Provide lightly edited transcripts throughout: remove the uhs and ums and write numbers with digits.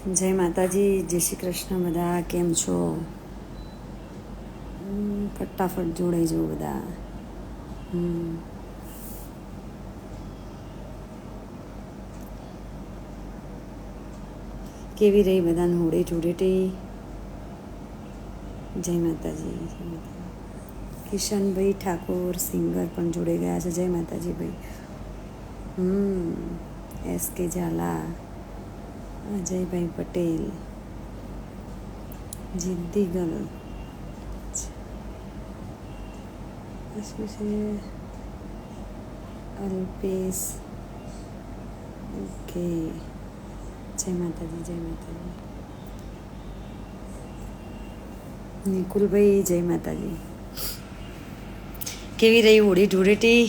જય માતાજી, જય શ્રી કૃષ્ણ. બધા કેમ છો? ફટાફટ જોડાઈ જાઓ બધા. કેવી રહી બધાને હોળી ધૂળેટી? જય માતાજી, જય માતાજી. કિશનભાઈ ઠાકોર સિંગર પણ જોડે ગયા છે. જય માતાજી ભાઈ. એસ કે ઝાલા, અજયભાઈ પટેલ, જિદ્દી ગર્લ, શું છે અલ્પેશ. ઓકે, જય માતાજી, જય માતાજી. નિકુલભાઈ, જય માતાજી. કેવી રહી હોળી ધૂળેટી?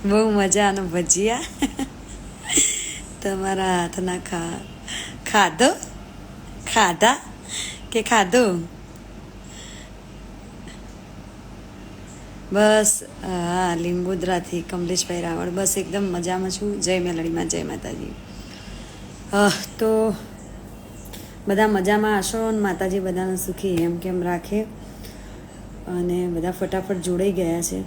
બહુ મજા અને ભજીયા તમારા હાથના ખાધા કે ખાધું? બસ હા, લીંબોદરાથી કમલેશભાઈ રાવળ. બસ એકદમ મજામાં છું. જય મેલડીમાં, જય માતાજી. તો બધા મજામાં હશો ને? માતાજી બધાને સુખી એમ કેમ રાખે અને બધા ફટાફટ જોડાઈ ગયા છે.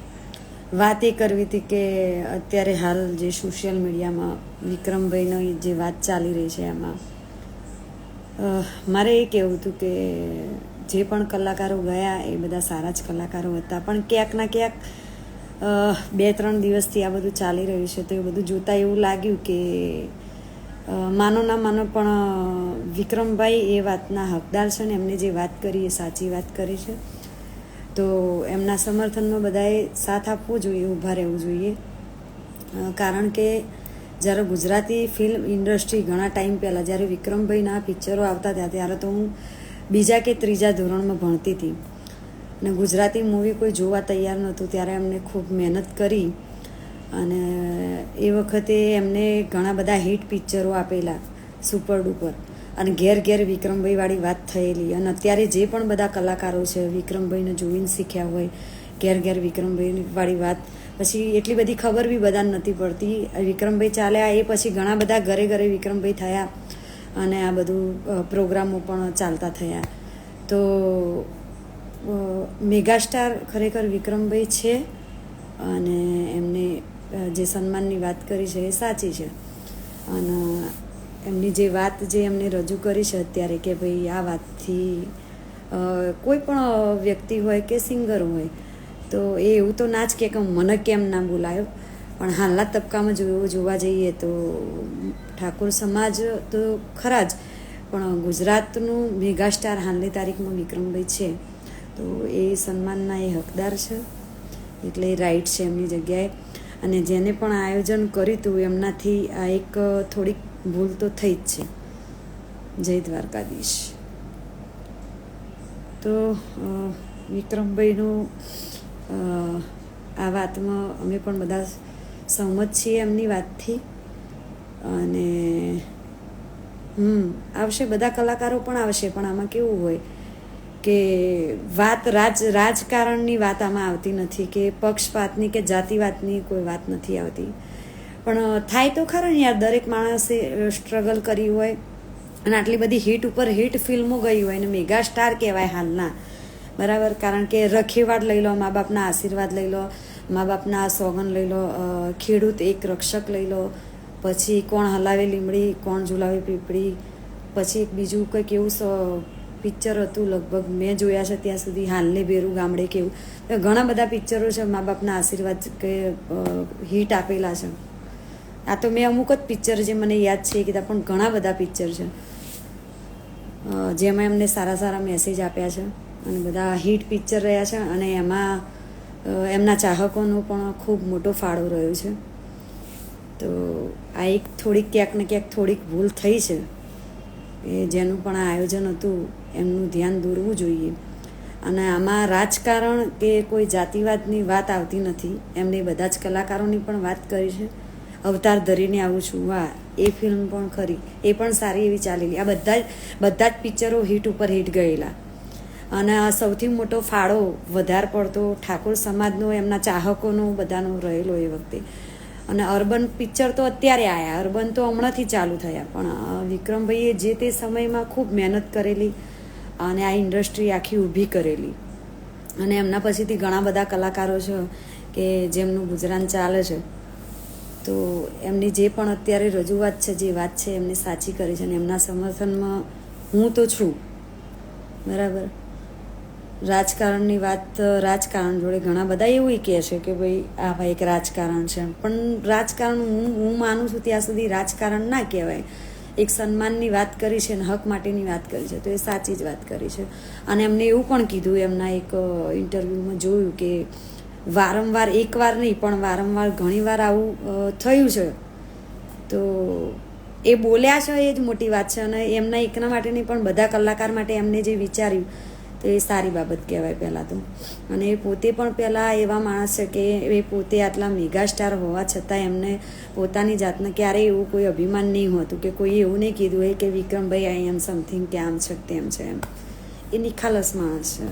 વાત એ કરવી હતી કે અત્યારે હાલ જે સોશિયલ મીડિયામાં વિક્રમભાઈની જે વાત ચાલી રહી છે એમાં મારે એ કહેવું હતું કે જે પણ કલાકારો ગયા એ બધા સારા જ કલાકારો હતા, પણ ક્યાંક ના ક્યાંક 2-3 દિવસથી આ બધું ચાલી રહ્યું છે તો એ બધું જોતાં એવું લાગ્યું કે માનો ના માનો પણ વિક્રમભાઈ એ વાતના હકદાર છે ને એમને જે વાત કરી એ સાચી વાત કરી છે. તો એમના સમર્થનમાં બધાએ સાથ આપવો જોઈએ, ઊભા રહેવું જોઈએ. કારણ કે જ્યારે ગુજરાતી ફિલ્મ ઇન્ડસ્ટ્રી ઘણા ટાઈમ પહેલાં જ્યારે વિક્રમભાઈના પિક્ચરો આવતા હતા ત્યારે તો હું 2 કે 3 ધોરણમાં ભણતી હતી અને ગુજરાતી મૂવી કોઈ જોવા તૈયાર નહોતું. ત્યારે એમને ખૂબ મહેનત કરી અને એ વખતે એમને ઘણા બધા હિટ પિક્ચરો આપેલા, સુપર ડુપર, અને ઘેર ઘેર વિક્રમભાઈવાળી વાત થયેલી. અને અત્યારે જે પણ બધા કલાકારો છે વિક્રમભાઈને જોઈને શીખ્યા હોય, ઘેર ઘેર વિક્રમભાઈવાળી વાત. પછી એટલી બધી ખબર બી બધાને નથી પડતી. વિક્રમભાઈ ચાલ્યા એ પછી ઘણા બધા ઘરે ઘરે વિક્રમભાઈ થયા અને આ બધું પ્રોગ્રામો પણ ચાલતા થયા. તો મેગાસ્ટાર ખરેખર વિક્રમભાઈ છે અને એમને જે સન્માનની વાત કરી છે એ સાચી છે. અને એમની જે વાત જે એમને રજૂ કરી છે અત્યારે કે ભાઈ આ વાતથી કોઈ પણ વ્યક્તિ હોય કે સિંગર હોય તો એ એવું તો ના જ કે મને કેમ ના બોલાયો, પણ હાલના તબક્કામાં જોવા જઈએ તો ઠાકોર સમાજ તો ખરા જ, પણ ગુજરાતનું મેગાસ્ટાર હાલની તારીખમાં વિક્રમભાઈ છે તો એ સન્માનના એ હકદાર છે. એટલે રાઈટ છે એમની જગ્યાએ. અને જેને પણ આયોજન કર્યું હતું એમનાથી આ એક થોડીક ભૂલ તો થઈ જ છે. જય દ્વારકાધીશ. તો વિક્રમભાઈનું આ વાતમાં અમે પણ બધા સહમત છીએ એમની વાતથી. અને આવશે, બધા કલાકારો પણ આવશે, પણ આમાં કેવું હોય કે વાત રાજકારણની વાત આમાં આવતી નથી, કે પક્ષપાતની કે જાતિવાતની કોઈ વાત નથી આવતી. પણ થાય તો ખરા ને યાર, દરેક માણસે સ્ટ્રગલ કરી હોય અને આટલી બધી હિટ ઉપર હિટ ફિલ્મો ગઈ હોય ને મેગા સ્ટાર કહેવાય હાલના, બરાબર. કારણ કે રખેવાળ લઈ લો, મા બાપના આશીર્વાદ લઈ લો, મા બાપના સોગન લઈ લો, ખેડૂત એક રક્ષક લઈ લો, પછી કોણ હલાવે લીમડી કોણ ઝુલાવે પીપળી, પછી એક બીજું કંઈક એવું પિક્ચર હતું, લગભગ મેં જોયા છે ત્યાં સુધી, હાલને બેરું ગામડે કેવું. ઘણા બધા પિક્ચરો છે મા બાપના આશીર્વાદ કે હિટ આપેલા છે. આ તો મેં અમુક જ પિક્ચર જે મને યાદ છે કીધા, પણ ઘણા બધા પિક્ચર છે જેમાં એમને સારા સારા મેસેજ આપ્યા છે અને બધા હિટ પિક્ચર રહ્યા છે. અને એમાં એમના ચાહકોનો પણ ખૂબ મોટો ફાળો રહ્યો છે. તો આ એક થોડીક ક્યાંક ને ક્યાંક થોડીક ભૂલ થઈ છે એ જેનું પણ આ આયોજન હતું એમનું ધ્યાન દોરવું જોઈએ. અને આમાં રાજકારણ કે કોઈ જાતિવાદની વાત આવતી નથી. એમને બધા જ કલાકારોની પણ વાત કરી છે. અવતાર ધરીને આવું છું, વાહ, એ ફિલ્મ પણ ખરી, એ પણ સારી એવી ચાલેલી. આ બધા જ પિક્ચરો હિટ ઉપર હિટ ગયેલા. અને સૌથી મોટો ફાળો વધારે પડતો ઠાકોર સમાજનો, એમના ચાહકોનો બધાનો રહેલો એ વખતે. અને અર્બન પિક્ચર તો અત્યારે આવ્યા, અર્બન તો હમણાંથી ચાલુ થયા, પણ વિક્રમભાઈએ જે તે સમયમાં ખૂબ મહેનત કરેલી અને આ ઇન્ડસ્ટ્રી આખી ઊભી કરેલી. અને એમના પછીથી ઘણા બધા કલાકારો છે કે જેમનું ગુજરાન ચાલે છે. તો એમની જે પણ અત્યારે રજૂઆત છે, જે વાત છે એમને સાચી કરી છે અને એમના સમર્થનમાં હું તો છું. બરાબર. રાજકારણની વાત, રાજકારણ જોડે ઘણા બધા એવું કહે છે કે ભાઈ આ ભાઈ એક રાજકારણ છે, પણ રાજકારણ હું માનું છું ત્યાં સુધી રાજકારણ ના કહેવાય. એક સન્માનની વાત કરી છે અને હક માટેની વાત કરી છે, તો એ સાચી જ વાત કરી છે. અને એમને એવું પણ કીધું, એમના એક ઇન્ટરવ્યૂમાં જોયું કે વારંવાર, એકવાર નહીં પણ વારંવાર ઘણીવાર આવું થયું છે. તો એ બોલ્યા છે એ જ મોટી વાત છે. અને એમના એકના માટે નહીં પણ બધા કલાકાર માટે એમને જે વિચાર્યું તો એ સારી બાબત કહેવાય પહેલાં તો. અને એ પોતે પણ પહેલાં એવા માણસ છે કે એ પોતે આટલા મેગાસ્ટાર હોવા છતાં એમને પોતાની જાતને ક્યારેય એવું કોઈ અભિમાન નહીં હોતું કે કોઈ એવું નહીં કીધું હોય કે વિક્રમભાઈ આઈ એમ સમથિંગ કે આમ છે તેમ છે એમ. એ નિખાલસ માણસ છે.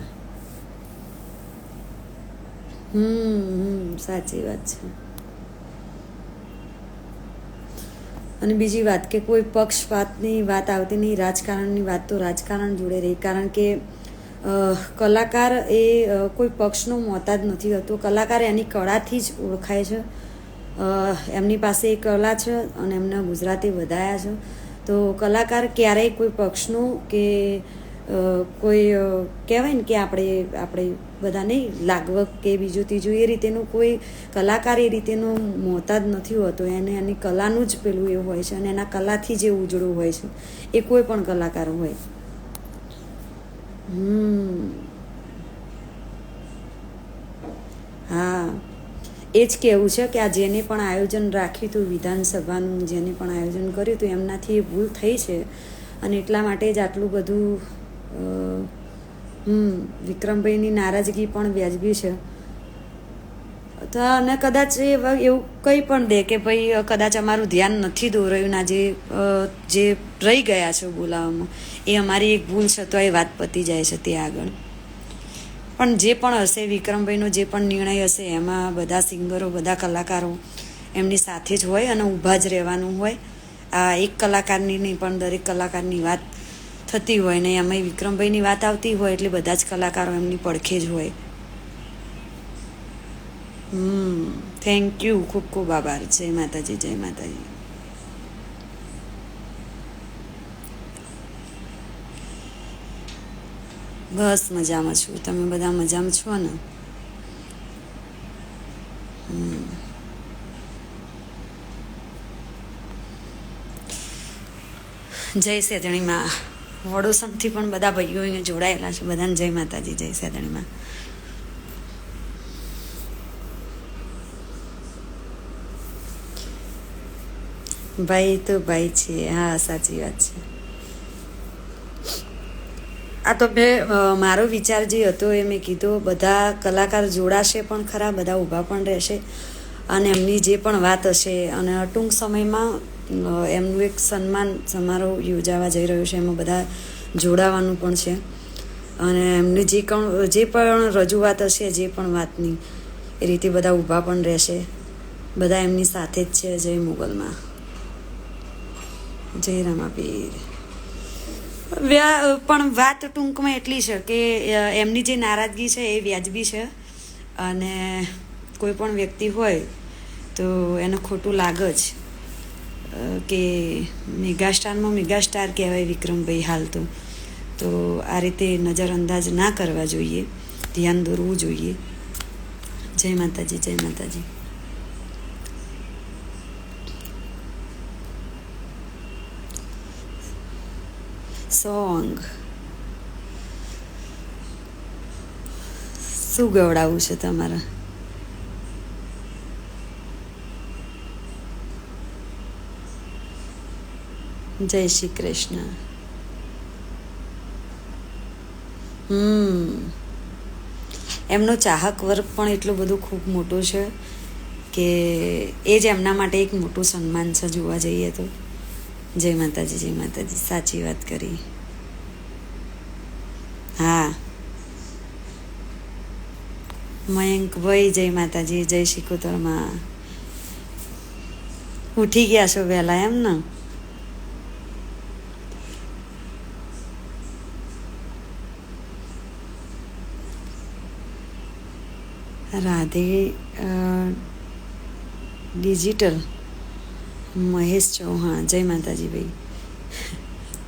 સાચી વાત છે. અને બીજી વાત કે કોઈ પક્ષપાતની વાત આવતી નહીં, રાજકારણની વાત તો રાજકારણ જોડે રહી. કારણ કે કલાકાર એ કોઈ પક્ષનો મોહતાજ નથી હોતો. કલાકાર એની કળાથી જ ઓળખાય છે. એમની પાસે એ કલા છે અને એમને ગુજરાતી વધાયા છે. તો કલાકાર ક્યારેય કોઈ પક્ષનું કે કોઈ કહેવાય ને કે આપણે બધા નહીં લાગવક કે બીજું ત્રીજું એ રીતેનું કોઈ કલાકાર એ રીતેનો મોહતાજ નથી હોતો. એને એની કલાનું જ પેલું એવું હોય છે અને એના કલાથી જે ઉજળું હોય છે એ કોઈ પણ કલાકાર હોય. હા, એ જ કહેવું છે કે આ જેને પણ આયોજન રાખ્યું હતું વિધાનસભાનું, જેને પણ આયોજન કર્યું હતું એમનાથી એ ભૂલ થઈ છે અને એટલા માટે જ આટલું બધું વિક્રમભાઈની નારાજગી પણ વ્યાજબી છે. તો અને કદાચ એવું કંઈ પણ દે કે ભાઈ કદાચ અમારું ધ્યાન નથી દોરાયું ના જે રહી ગયા છે બોલાવવામાં, એ અમારી એક ભૂલ છે, તો એ વાત પતી જાય છે તે આગળ. પણ જે પણ હશે, વિક્રમભાઈનો જે પણ નિર્ણય હશે એમાં બધા સિંગરો, બધા કલાકારો એમની સાથે જ હોય અને ઊભા જ રહેવાનું હોય. આ એક કલાકારની નહીં પણ દરેક કલાકારની વાત થતી હોય ને એમાં વિક્રમભાઈની વાત આવતી હોય એટલે બધા જ કલાકારો એમની પડખે જ હોય. થેન્ક યુ, ખૂબ ખૂબ આભાર. જય માતાજી, જય માતાજી. બસ મજામાં છું. તમે બધા મજામાં છો ને? જય સેતણીમાં. વડોસણથી પણ બધા ભાઈઓ અહીંયા જોડાયેલા છે. બધાને જય માતાજી, જય સેતણીમાં. ભાઈ તો ભાઈ છે. હા, સાચી વાત છે. આ તો મારો વિચાર જે હતો એ મેં કીધું, બધા કલાકાર જોડાશે પણ ખરા, બધા ઊભા પણ રહેશે અને એમની જે પણ વાત હશે અને ટૂંક સમયમાં એમનું એક સન્માન સમારોહ યોજાવા જઈ રહ્યો છે. એમાં બધા જોડાવાનું પણ છે અને એમની જે પણ રજૂઆત હશે, જે પણ વાતની, એ રીતે બધા ઊભા પણ રહેશે. બધા એમની સાથે જ છે. જય મોગલમાં, જય રામાપીર. પણ વાત ટૂંકમાં એટલી છે કે એમની જે નારાજગી છે એ વ્યાજબી છે અને કોઈ પણ વ્યક્તિ હોય તો એને ખોટું લાગે જ કે મેગાસ્ટારમાં મેગાસ્ટાર કહેવાય વિક્રમભાઈ હાલ તો આ રીતે નજરઅંદાજ ના કરવા જોઈએ, ધ્યાન દોરવું જોઈએ. જય માતાજી, જય માતાજી. સોંગ શું ગવડાવવું છે તમારે? જય શ્રી કૃષ્ણ. એમનો ચાહક વર્ગ પણ એટલું બધું ખૂબ મોટો છે કે એ જ એમના માટે એક મોટું સન્માન છે જોવા જઈએ તો. જય માતાજી, જય માતાજી. સાચી વાત કરી. હા, મયંકભાઈ જય માતાજી, જય શિકોતરમાં. ઉઠી ગયા છો વહેલા એમ ને? રાધે ડિજિટલ મહેશ ચૌહાણ, જય માતાજી ભાઈ.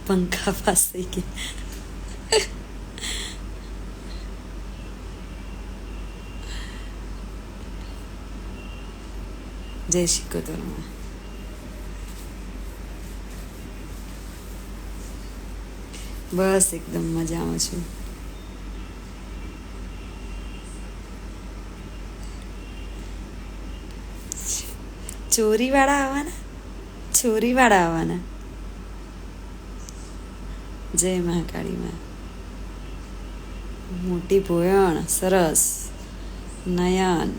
પંખા પાસ થઈ ગયા. જય શિકોતરમાં. બસ એકદમ મજામાં છું. ચોરીવાળા આવવાના, ચોરીવાળા આવવાના. જય મહાકાળીમાં. મોટી ભોયણ, સરસ. નયન,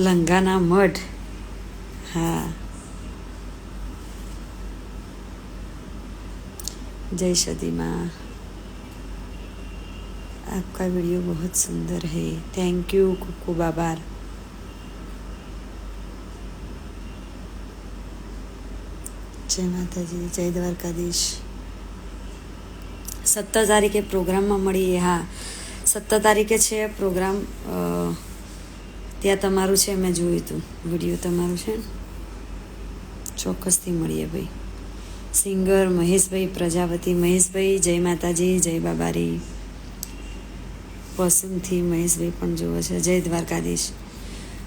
લંગાના મઢ. હા, जय सदी माँ. आपका वीडियो बहुत सुंदर है. थैंक यू, खूब खूब आभार. जय माताजी, जय द्वारकाधीश. 17 તારીખે પ્રોગ્રામમાં મળીએ. હા, 17 તારીખે છે પ્રોગ્રામ. ત્યાં તમારું છે, મેં જોયું હતું વિડીયો તમારું છે. ચોક્કસથી મળીએ ભાઈ. સિંગર મહેશભાઈ પ્રજાપતિ. મહેશભાઈ જય માતાજી, જય બાબારી. પસંદથી મહેશભાઈ પણ જોવે છે. જય દ્વારકાધીશ.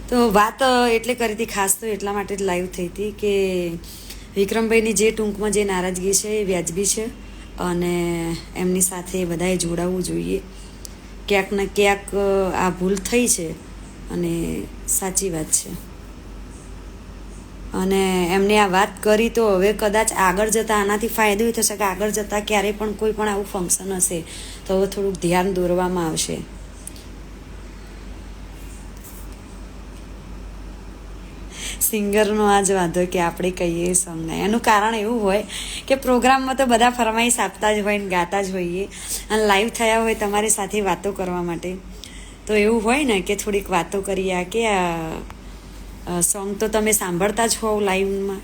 તો વાત એટલે કરી હતી ખાસ તો એટલા માટે જ લાઈવ થઈ હતી કે વિક્રમભાઈની જે ટૂંકમાં જે નારાજગી છે એ વ્યાજબી છે અને એમની સાથે બધાએ જોડાવવું જોઈએ. ક્યાંક ને ક્યાંક આ ભૂલ થઈ છે અને સાચી વાત છે. અને એમને આ વાત કરી તો હવે કદાચ આગળ જતાં આનાથી ફાયદો એ થશે કે આગળ જતાં ક્યારેય પણ કોઈ પણ આવું ફંક્શન હશે તો હવે થોડુંક ધ્યાન દોરવામાં આવશે. સિંગરનો આ જ વાંધો કે આપણે કહીએ સોંગને. એનું કારણ એવું હોય કે પ્રોગ્રામમાં તો બધા ફરમાઈશ આપતા જ હોય ને ગાતા જ હોઈએ અને લાઈવ થયા હોય તમારી સાથે વાતો કરવા માટે. તો એવું હોય ને કે થોડીક વાતો કરીએ. આ કે સોંગ તો તમે સાંભળતા જ હોવ લાઈવમાં.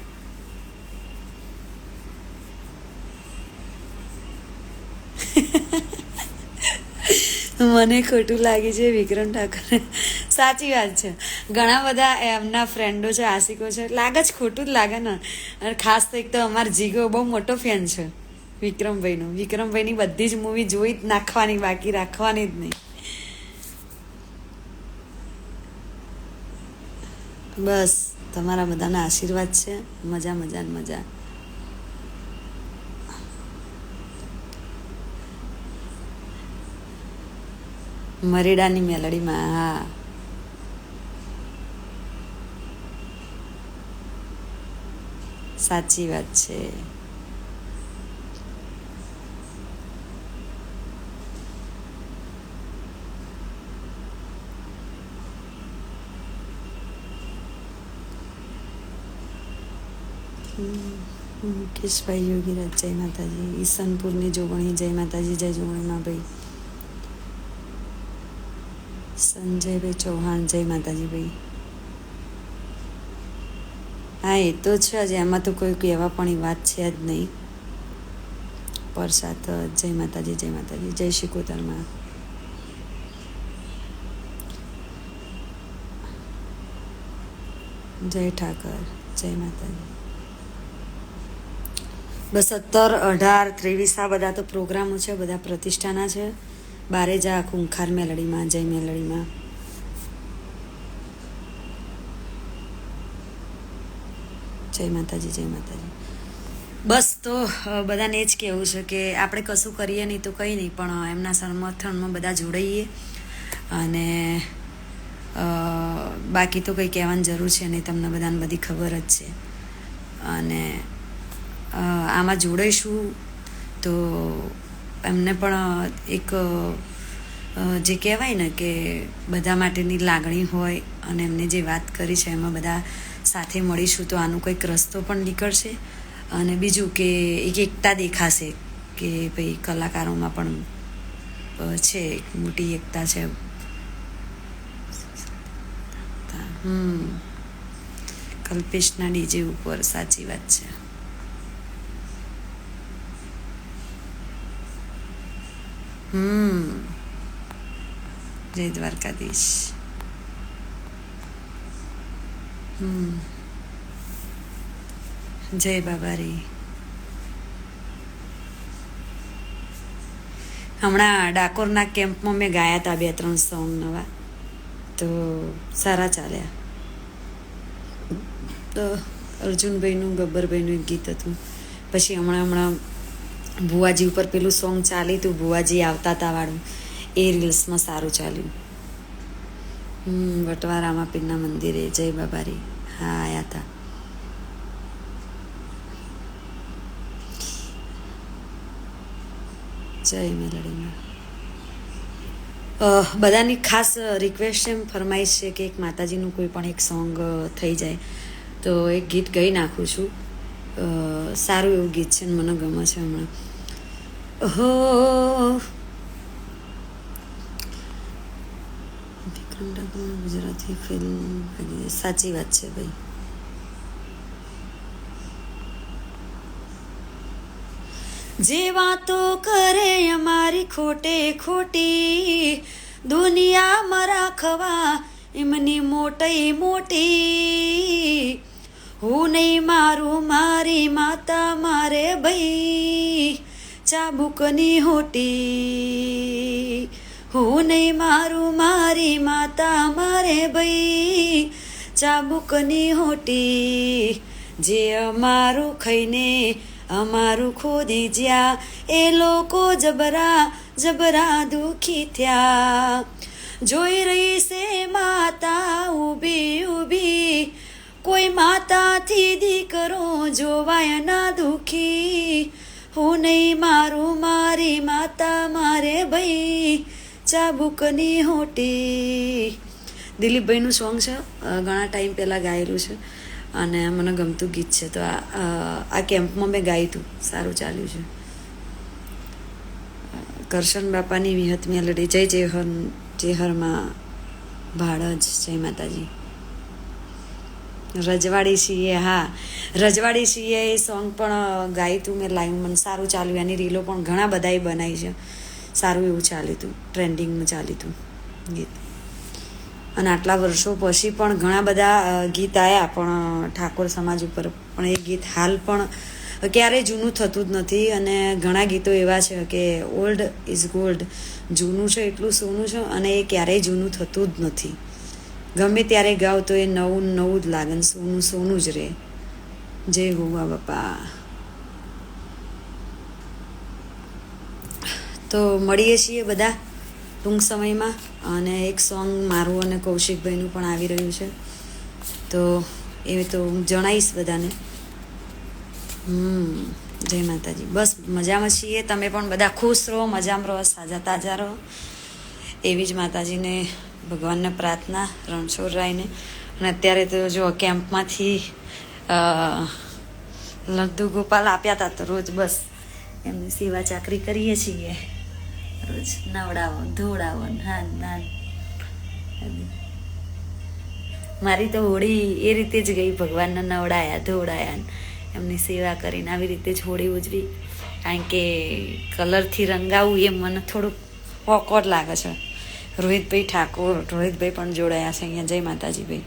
મને ખોટું લાગે છે વિક્રમ ઠાકોર. સાચી વાત છે. ઘણા બધા એમના ફ્રેન્ડો છે, આશિકો છે, લાગે જ ખોટું જ લાગે ને. અને ખાસ તો એક તો અમારો જીગો બહુ મોટો ફેન છે વિક્રમભાઈનો. વિક્રમભાઈની બધી જ મૂવી જોઈ જ નાખવાની, બાકી રાખવાની જ નહીં. બસ તમારા બધાના આશીર્વાદ છે. મજા મજા ને મજા. મરેડાની મેલડીમાં. હા, સાચી વાત છે. મુકેશભાઈ યોગીરાજ જય માતાજી. ઈસનપુરની જોગણી જય માતાજી, જય જોગણીમાં ભાઈ. સંજયભાઈ ચૌહાણ જય માતાજી ભાઈ. હા, એ તો છે જ. એમાં તો કોઈ કહેવા પણ વાત છે જ નહીં. પરસાત જય માતાજી, જય માતાજી. જય શિકોતરમાં. જય ઠાકર, જય માતાજી. બસ 17, 18, 23 આ બધા તો પ્રોગ્રામો છે, બધા પ્રતિષ્ઠાના છે. બારે જા ખૂંખાર મેલડીમાં, જય મેલડીમાં. જય માતાજી, જય માતાજી. બસ તો બધાને જ કહેવું છે કે આપણે કશું કરીએ નહીં તો કંઈ નહીં, પણ એમના સમર્થનમાં બધા જોડાઈએ. અને બાકી તો કંઈ કહેવાની જરૂર છે નહીં, તમને બધાને બધી ખબર જ છે. અને આમાં જોડાઈશું તો એમને પણ એક જે કહેવાય ને કે બધા માટેની લાગણી હોય અને એમને જે વાત કરી છે એમાં બધા સાથે મળીશું તો આનો કંઈક રસ્તો પણ નીકળશે. અને બીજું કે એક એકતા દેખાશે કે ભાઈ કલાકારોમાં પણ છે, એક મોટી એકતા છે. કલ્પેશના ડીજે ઉપર, સાચી વાત છે. જય દ્વારકાધીશ. જય બાબારી. હમણાં ડાકોરના કેમ્પમાં મેં ગાયા હતા 2-3 સોંગ નવા, તો સારા ચાલ્યા. તો અર્જુનભાઈનું, ગબ્બરભાઈનું એક ગીત હતું. પછી હમણાં ભુવાજી ઉપર પેલું સોંગ ચાલ્યું હતું, ભુવાજી આવતા હતા વાળું, એ રીલ્સમાં સારું ચાલ્યું. વટવા રામાપીરના મંદિરે, જય બાબારી. હા, આવ્યા હતા. જય મેલડીમાં. બધાની ખાસ રિક્વેસ્ટ એમ ફરમાઈશ છે કે એક માતાજીનું કોઈ પણ એક સોંગ થઈ જાય તો એક ગીત ગાઈ નાખું છું. સારું એવું ગીત છે ને મને ગમે છે હમણાં. ગુજરાતી ફિલ્મ, સાચી વાત છે ભાઈ. જે વાતો કરે અમારી ખોટે ખોટી, દુનિયામાં રાખવા એમની મોટી મોટી. હું નહીં મારું મારી માતા મારે ભાઈ ચાબુકની હોટી. હું નહીં મારું મારી માતા મારે ભાઈ ચાબુકની હોટી. જે અમારું ખાઈને અમારું ખોદી જ્યાં એ લોકો જબરા જબરા દુખી થયા. જોઈ રહી છે માતા ઊભી ઊભી, કોઈ માતાથી દીકરો જોવાય ના દુખી. હું નહીં મારું મારી માતા મારે ભાઈ ચાબુકની હોટી. દિલીપભાઈનું સોંગ છે, ઘણા ટાઈમ પહેલાં ગાયેલું છે અને મને ગમતું ગીત છે. તો આ કેમ્પમાં મેં ગાયું હતું, સારું ચાલ્યું છે. કરશન બાપાની વિહત મેલડી, જય જેહરમાં ભાડજ, જય માતાજી. રજવાડી છીએ, હા રજવાડી છીએ એ સોંગ પણ ગાયું હતું મેં લાઈવ, મને સારું ચાલ્યું. એની રીલો પણ ઘણા બધાએ બનાવી છે, સારું એવું ચાલ્યું હતું, ટ્રેન્ડિંગમાં ચાલ્યું હતું ગીત. અને આટલા વર્ષો પછી પણ ઘણા બધા ગીત આવ્યા પણ ઠાકોર સમાજ ઉપર, પણ એ ગીત હાલ પણ ક્યારેય જૂનું થતું જ નથી. અને ઘણા ગીતો એવા છે કે ઓલ્ડ ઇઝ ગોલ્ડ, જૂનું છે એટલું સોનું છે અને એ ક્યારેય જૂનું થતું જ નથી. ગમે ત્યારે ગાવ તો એ નવું નવું જ લાગે, સોનું સોનું જ રહે. જય ગોગા બાપા. તો મળીએ છીએ બધા ટૂંક સમયમાં. અને એક સોંગ મારું અને કૌશિકભાઈનું પણ આવી રહ્યું છે, તો એ તો હું જણાવીશ બધાને. જય માતાજી. બસ મજામાં છીએ, તમે પણ બધા ખુશ રહો, મજામાં રહો, સાજા તાજા રહો, એવી જ માતાજીને ભગવાનને પ્રાર્થના, રણછોડરાયને. અને અત્યારે તો જો કેમ્પમાંથી લડ્ડુ ગોપાલ આપ્યા હતા, તો રોજ બસ એમની સેવા ચાકરી કરીએ છીએ. રોજ નવડાવો ધોવડાવો, નાન નાન. મારી તો હોળી એ રીતે જ ગઈ, ભગવાનને નવડાયા ધોવડાયા, એમની સેવા કરીને આવી રીતે જ હોળી ઉજવી. કારણ કે કલરથી રંગાવું એ મને થોડુંક ઓકવર્ડ લાગે છે. રોહિતભાઈ ઠાકોર, રોહિતભાઈ પણ જોડાયા છે અહીંયા. જય માતાજી ભાઈ,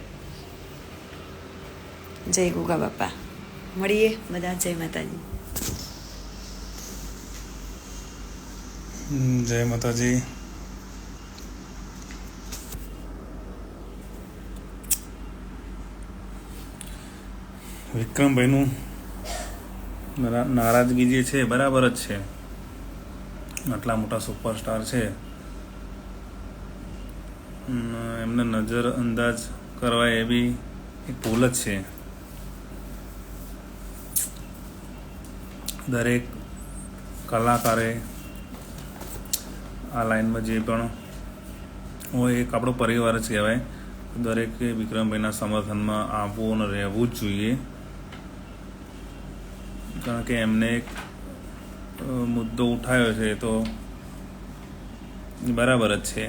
જય ગોગા બાપા. મળીએ બધા, જય માતાજી. જય માતાજી. વિક્રમભાઈનું નારાજગી જે છે બરાબર જ છે. આટલા મોટા સુપરસ્ટાર છે, એમને નજર અંદાજ કરવા એ બી એક ભૂલ જ છે. દરેક કલાકારે આ લાઈનમાં જે પણ હોય એક આપણો પરિવાર જ કહેવાય. દરેકે વિક્રમભાઈના સમર્થનમાં આવવું અને રહેવું જ જોઈએ, કારણ કે એમને એક મુદ્દો ઉઠાવ્યો છે તો બરાબર જ છે.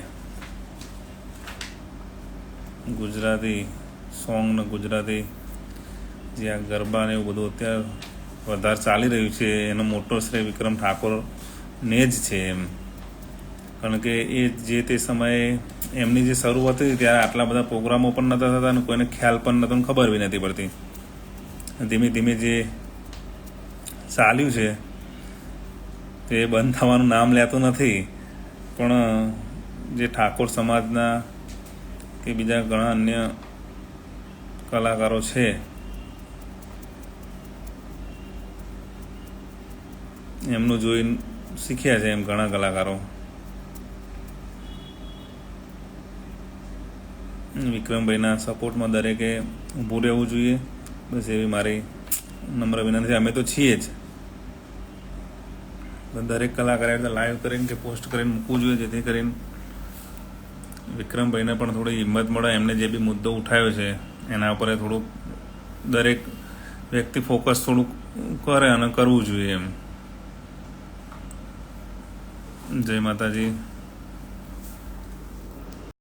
ગુજરાતી સોંગ ને ગુજરાતી જે આ ગરબા ને એવું બધું અત્યારે વધારે ચાલી રહ્યું છે એનો મોટો શ્રેય વિક્રમ ઠાકોરને જ છે એમ. કારણ કે એ જે તે સમયે એમની જે શરૂઆત હતી ત્યારે આટલા બધા પ્રોગ્રામો પણ નહોતા થતા અને કોઈને ખ્યાલ પણ નહોતો અને ખબર બી નથી પડતી. ધીમે ધીમે જે ચાલ્યું છે તે બંધ થવાનું નામ લેતું નથી, પણ જે ઠાકોર સમાજના કે બીજા ઘણા અન્ય કલાકારો છે એમનું જોઈને શીખ્યા છે એમ ઘણા કલાકારો. વિક્રમભાઈના સપોર્ટમાં દરેકે ઊભું રહેવું જોઈએ, બસ એવી મારી નમ્ર વિનંતી. અમે તો છીએ જ, દરેક કલાકારે લાઈવ કરીને કે પોસ્ટ કરીને મૂકવું જોઈએ, જેથી કરીને વિક્રમભાઈને પણ થોડી હિંમત મળે. એમને જે બી મુદ્દો ઉઠાવ્યો છે એના ઉપર થોડુંક દરેક વ્યક્તિ ફોકસ થોડુંક કરે અને કરવું જોઈએ એમ. જય માતાજી.